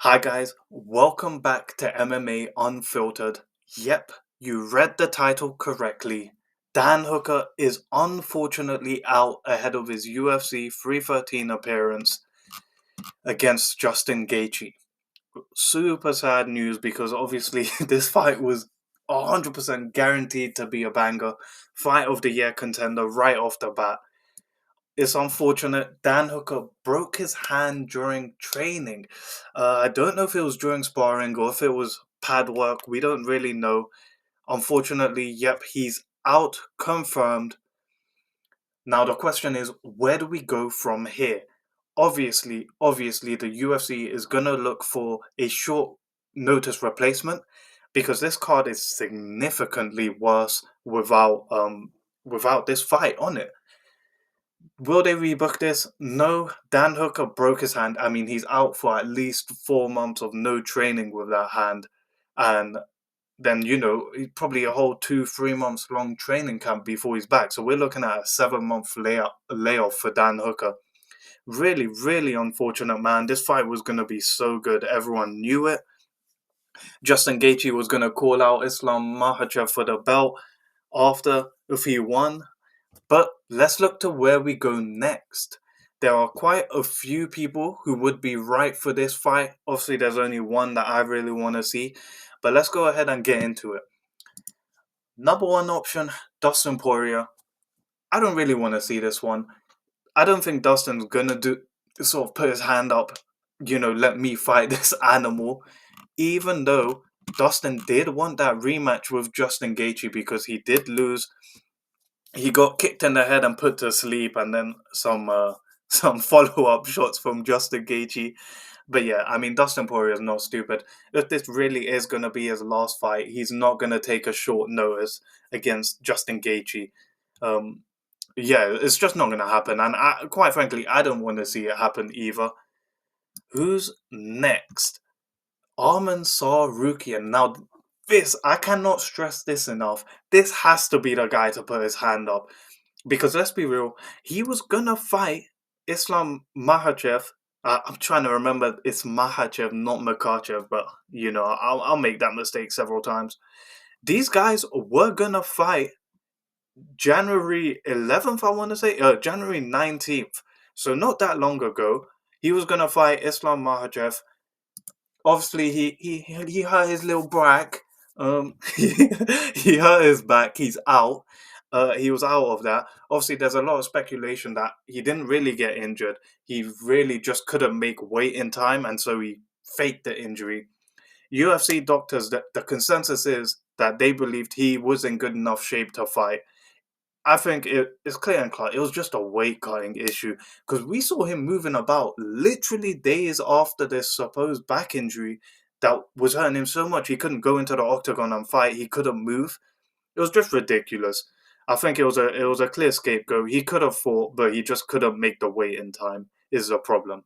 Hi guys, welcome back to MMA Unfiltered. Yep, you read the title correctly. Dan Hooker is unfortunately out ahead of his UFC 313 appearance against Justin Gaethje. Super sad news because obviously this fight was 100% guaranteed to be a banger. Fight of the year contender right off the bat. It's unfortunate. Dan Hooker broke his hand during training. I don't know if it was during sparring or if it was pad work. We don't really know. Unfortunately, yep, he's out, confirmed. Now the question is, where do we go from here? Obviously, the UFC is gonna look for a short notice replacement because this card is significantly worse without this fight on it. Will they rebook this? No. Dan Hooker broke his hand. I mean, he's out for at least 4 months of no training with that hand. And then, probably a whole 2, 3 months long training camp before he's back. So we're looking at a 7 month layoff for Dan Hooker. Really, really unfortunate, man. This fight was going to be so good. Everyone knew it. Justin Gaethje was going to call out Islam Makhachev for the belt after if he won. But let's look to where we go next. There are quite a few people who would be right for this fight. Obviously, there's only one that I really want to see. But let's go ahead and get into it. Number one option, Dustin Poirier. I don't really want to see this one. I don't think Dustin's gonna put his hand up, let me fight this animal. Even though Dustin did want that rematch with Justin Gaethje because he did lose. He got kicked in the head and put to sleep, and then some follow up shots from Justin Gaethje. But yeah, I mean Dustin Poirier is not stupid. If this really is gonna be his last fight, he's not gonna take a short notice against Justin Gaethje. Um, yeah, it's just not gonna happen, and quite frankly, I don't want to see it happen either. Who's next? Arman Sarukian. Now, this I cannot stress this enough. This has to be the guy to put his hand up. Because let's be real, he was gonna fight Islam Makhachev. I'm trying to remember it's Makhachev, not Makachev, but I'll make that mistake several times. These guys were gonna fight January 11th, I want to say, January 19th. So not that long ago, he was gonna fight Islam Makhachev. Obviously, he hurt his little back. He hurt his back. He's out. He was out of that. Obviously, there's a lot of speculation that he didn't really get injured. He really just couldn't make weight in time, and so he faked the injury. UFC doctors, the consensus is that they believed he was in good enough shape to fight. I think it's clear and clear. It was just a weight cutting issue because we saw him moving about literally days after this supposed back injury that was hurting him so much he couldn't go into the octagon and fight. He couldn't move. It was just ridiculous. I think it was a clear scapegoat. He could have fought, but he just couldn't make the weight in time. Is the problem.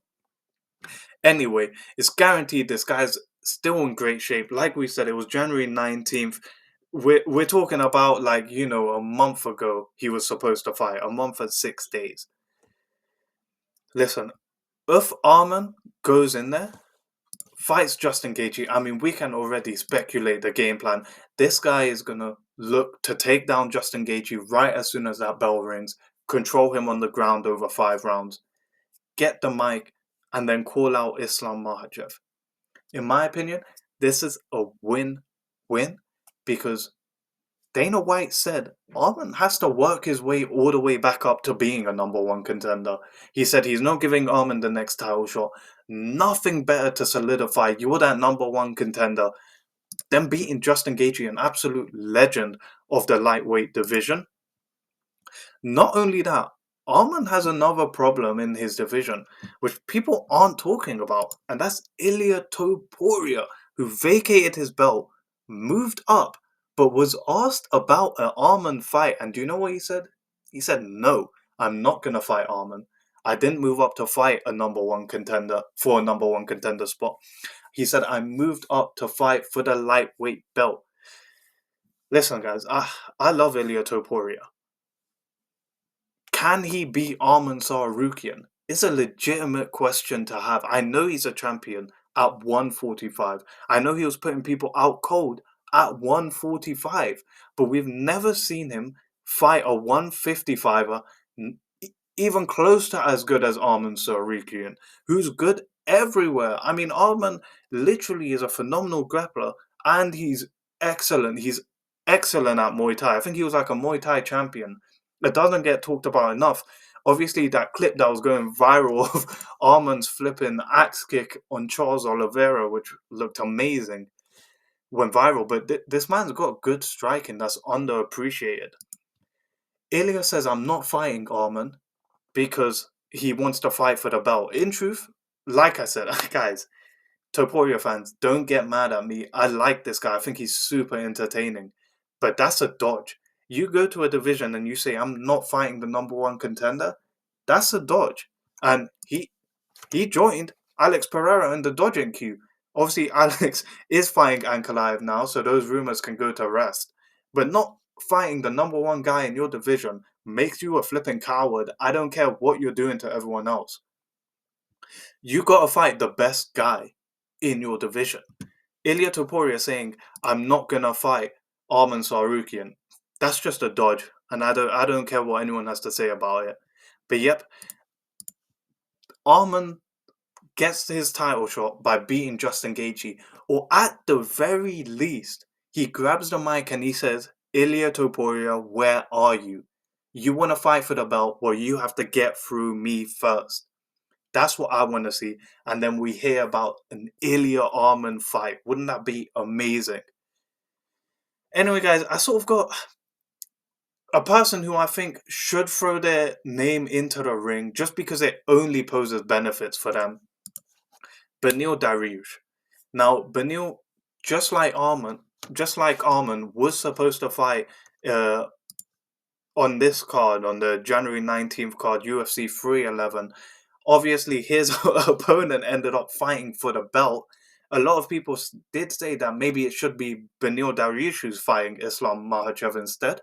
Anyway, it's guaranteed this guy's still in great shape. Like we said, it was January 19th. We're talking about a month ago he was supposed to fight, a month and 6 days. Listen, if Arman goes in there, fights Justin Gaethje, I mean we can already speculate the game plan. This guy is gonna look to take down Justin Gaethje right as soon as that bell rings, control him on the ground over 5 rounds, get the mic, and then call out Islam Makhachev. In my opinion, this is a win-win because Dana White said Arman has to work his way all the way back up to being a number one contender. He said he's not giving Arman the next title shot. Nothing better to solidify you're that number one contender than beating Justin Gaethje, an absolute legend of the lightweight division. Not only that, Arman has another problem in his division, which people aren't talking about, and that's Ilia Topuria, who vacated his belt, moved up, but was asked about an Arman fight, and do you know what he said? He said, "No, I'm not gonna fight Arman. I didn't move up to fight a number one contender for a number one contender spot." He said, "I moved up to fight for the lightweight belt." Listen, guys, I love Ilia Topuria. Can he beat Arman Sarukian? It's a legitimate question to have. I know he's a champion. at 145. I know he was putting people out cold at 145, but we've never seen him fight a 155er even close to as good as Arman Tsarukyan, who's good everywhere. I mean, Arman literally is a phenomenal grappler, and he's excellent. He's excellent at Muay Thai. I think he was like a Muay Thai champion. It doesn't get talked about enough. Obviously, that clip that was going viral of Arman's flipping axe kick on Charles Oliveira, which looked amazing, went viral. But this man's got good striking that's underappreciated. Ilya says, I'm not fighting Arman because he wants to fight for the belt. In truth, like I said, guys, Topuria fans, don't get mad at me. I like this guy. I think he's super entertaining. But that's a dodge. You go to a division and you say, I'm not fighting the number one contender. That's a dodge. And he joined Alex Pereira in the dodging queue. Obviously, Alex is fighting Ankalaev now, so those rumors can go to rest. But not fighting the number one guy in your division makes you a flipping coward. I don't care what you're doing to everyone else. You gotta fight the best guy in your division. Ilya Topuria saying, I'm not gonna fight Arman Tsarukyan. That's just a dodge, and I don't care what anyone has to say about it. But yep, Arman gets his title shot by beating Justin Gaethje, or at the very least, he grabs the mic and he says, Ilya Topuria, where are you? You want to fight for the belt, well, you have to get through me first. That's what I want to see. And then we hear about an Ilya Arman fight. Wouldn't that be amazing? Anyway, guys, I sort of got a person who I think should throw their name into the ring just because it only poses benefits for them. Beneil Dariush. Now, Beneil, just like Arman, was supposed to fight on this card, on the January 19th card, UFC 311. Obviously, his opponent ended up fighting for the belt. A lot of people did say that maybe it should be Beneil Dariush who's fighting Islam Makhachev instead.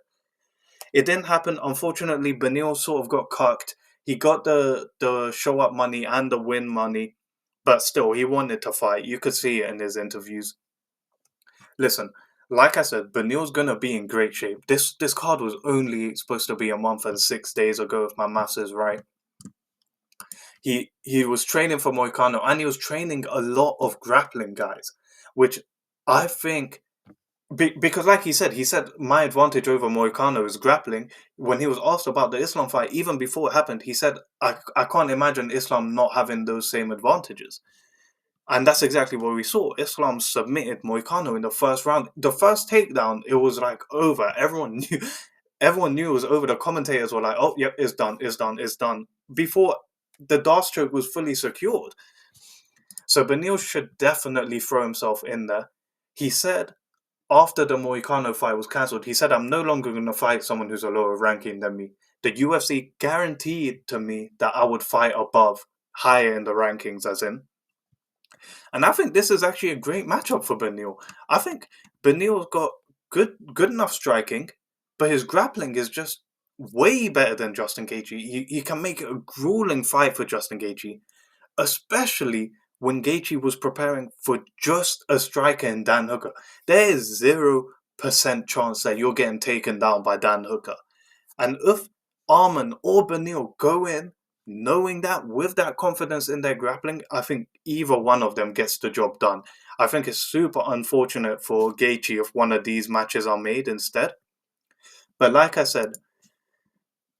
It didn't happen. Unfortunately, Beneil sort of got cucked. He got the show up money and the win money, but still, he wanted to fight. You could see it in his interviews. Listen, like I said, Beneil's gonna be in great shape. This card was only supposed to be a month and 6 days ago, if my maths is right. He was training for Moicano, and he was training a lot of grappling guys, which I think because like he said my advantage over Moicano is grappling. When he was asked about the Islam fight, even before it happened, he said, I can't imagine Islam not having those same advantages. And that's exactly what we saw. Islam submitted Moicano in the first round. The first takedown, it was like over. Everyone knew it was over. The commentators were like, oh, yep, it's done, it's done, it's done. Before the Darce choke was fully secured. So Beneil should definitely throw himself in there. He said, after the Moicano fight was cancelled, he said, I'm no longer going to fight someone who's a lower ranking than me. The UFC guaranteed to me that I would fight above, higher in the rankings, as in. And I think this is actually a great matchup for Beneil. I think Beneil's got good enough striking, but his grappling is just way better than Justin Gaethje. He can make it a grueling fight for Justin Gaethje, especially when Gaethje was preparing for just a striker in Dan Hooker. There is 0% chance that you're getting taken down by Dan Hooker. And if Arman or Beneil go in knowing that, with that confidence in their grappling, I think either one of them gets the job done. I think it's super unfortunate for Gaethje if one of these matches are made instead. But like I said,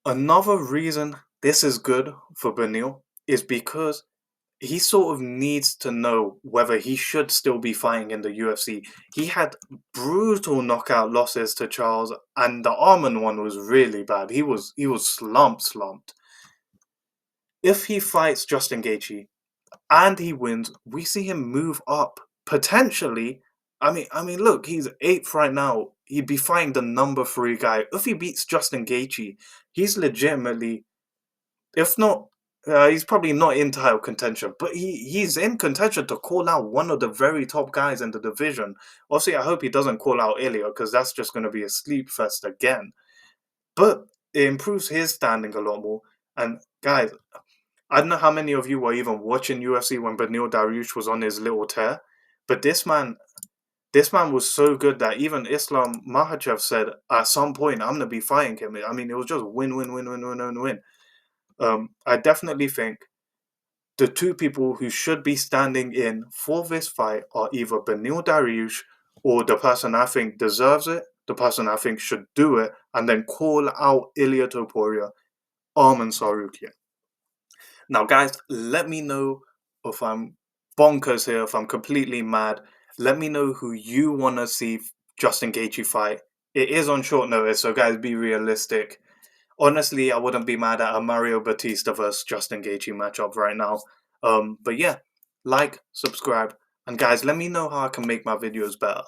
another reason this is good for Beneil is because he sort of needs to know whether he should still be fighting in the UFC. He had brutal knockout losses to Charles, and the Arman one was really bad. He was slumped. If he fights Justin Gaethje and he wins, we see him move up potentially. I mean, look, he's 8th right now. He'd be fighting the number 3 guy. If he beats Justin Gaethje, he's legitimately, if not, he's probably not in title contention, but he's in contention to call out one of the very top guys in the division. Obviously, I hope he doesn't call out Ilya, because that's just going to be a sleep fest again. But it improves his standing a lot more. And guys, I don't know how many of you were even watching UFC when Beneil Dariush was on his little tear, but this man was so good that even Islam Makhachev said at some point, I'm gonna be fighting him. I mean, it was just win, win, win, win, win, win, win. I definitely think the two people who should be standing in for this fight are either Beneil Dariush or the person I think deserves it, the person I think should do it, and then call out Ilia Topuria, Arman Tsarukyan. Now, guys, let me know if I'm bonkers here, if I'm completely mad. Let me know who you want to see Justin Gaethje fight. It is on short notice, so guys, be realistic. Honestly, I wouldn't be mad at a Mario Batista versus Justin Gaethje matchup right now. But yeah, like, subscribe, and guys, let me know how I can make my videos better.